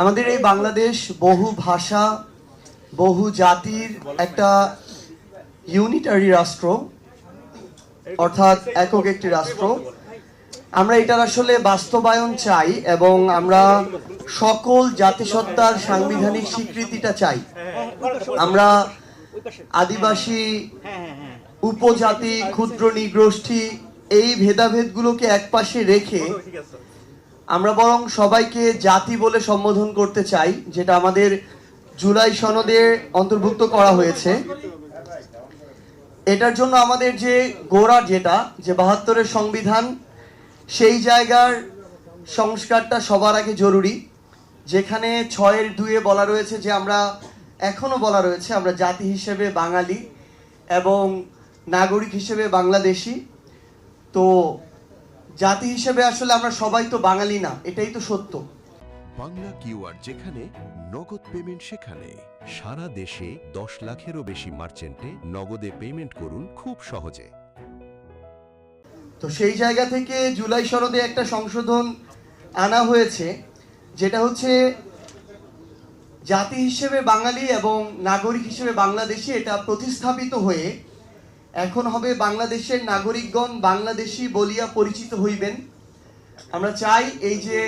আমাদের এই বাংলাদেশ বহু ভাষা বহু জাতির একটা ইউনিটারি রাষ্ট্র, অর্থাৎ একক একটি রাষ্ট্র। আমরা এটার আসলে বাস্তবায়ন চাই এবং আমরা সকল জাতিসত্তার সাংবিধানিক স্বীকৃতিটা চাই। আমরা আদিবাসী, উপজাতি, ক্ষুদ্র নৃগোষ্ঠী এই ভেদাভেদগুলোকে একপাশে রেখে আমরা বরং সবাইকে জাতি বলে সম্বোধন করতে চাই, যেটা আমাদের জুলাই সনদে অন্তর্ভুক্ত করা হয়েছে। এটার জন্য আমাদের যে গোড়া, যেটা যে ৭২-এর সংবিধান, সেই জায়গার সংস্কারটা সবার আগে জরুরি। যেখানে ৬-এর ২-এ বলা রয়েছে যে আমরা এখনো বলা রয়েছে আমরা জাতি হিসেবে বাঙালি এবং নাগরিক হিসেবে বাংলাদেশি। তো জাতি হিসেবে আসলে আমরা সবাই তো বাঙালি না, এটাই তো সত্য। বাংলা কিউআর যেখানে নগদ পেমেন্ট সেখানে সারা দেশে ১০ লাখেরও বেশি মার্চেন্টে নগদে পেমেন্ট করুন খুব সহজে। তো সেই জায়গা থেকে জুলাই সনদে একটা সংশোধন আনা হয়েছে, যেটা হচ্ছে জাতি হিসেবে বাঙালি এবং নাগরিক হিসেবে বাংলাদেশি, এটা প্রতিস্থাপিত হয়ে এখন হবে বাংলাদেশের নাগরিকগণ বাংলাদেশি বলিয়া পরিচিত হইবেন। আমরা চাই এই যে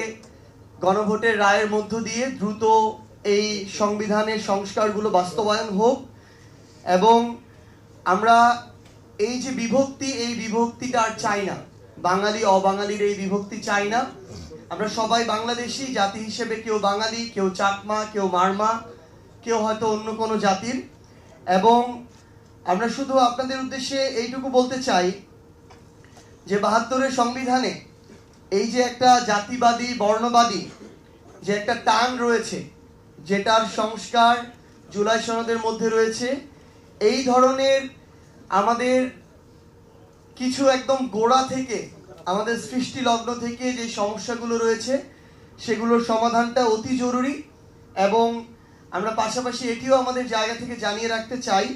গণভোটের রায়ের মধ্য দিয়ে দ্রুত এই সংবিধানের সংস্কারগুলো বাস্তবায়ন হোক এবং আমরা এই যে বিভক্তি, এই বিভক্তিটা আর চাই না। বাঙালি অবাঙালির এই বিভক্তি চাই না। আমরা সবাই বাংলাদেশি জাতি হিসেবে, কেউ বাঙালি, কেউ চাকমা, কেউ মারমা, কেউ হয়তো অন্য কোনো জাতির। এবং আমরা শুধু আপনাদের উদ্দেশ্যে এইটুকু বলতে চাই যে ৭২-এর সংবিধানে এই যে একটা জাতিবাদী বর্ণবাদী যে একটা টান রয়েছে, যেটার সংস্কার জুলাই সনদের মধ্যে রয়েছে, এই ধরনের আমাদের কিছু একদম গোড়া থেকে, আমাদের সৃষ্টি লগ্ন থেকে যে সমস্যাগুলো রয়েছে সেগুলোর সমাধানটা অতি জরুরি। এবং আমরা পাশাপাশি এটিও আমাদের জায়গা থেকে জানিয়ে রাখতে চাই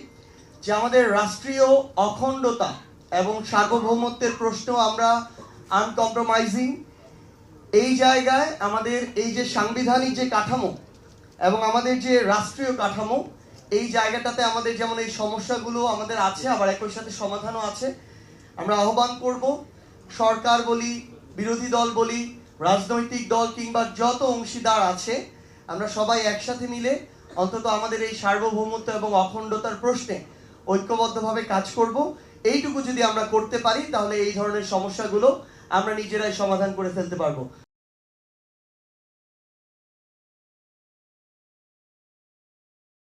যে আমাদের রাষ্ট্রীয় অখণ্ডতা এবং সার্বভৌমত্বের প্রশ্ন আমরা আনকম্প্রোমাইজিং। এই জায়গায় আমাদের এই যে সাংবিধানিক যে কাঠামো এবং আমাদের যে রাষ্ট্রীয় কাঠামো, এই জায়গাটাতে আমাদের যেমন এই সমস্যাগুলো আমাদের আছে, আবার একই সাথে সমাধানও আছে। আমরা আহ্বান করব সরকার বলি, বিরোধী দল বলি, রাজনৈতিক দল কিংবা যত অংশীদার আছে, আমরা সবাই একসাথে মিলে অন্তত আমাদের এই সার্বভৌমত্ব এবং অখণ্ডতার প্রশ্নে ঐক্যবদ্ধভাবে কাজ করব। এইটুকু যদি আমরা করতে পারি তাহলে এই ধরনের সমস্যাগুলো আমরা নিজেরাই সমাধান করে ফেলতে পারবো।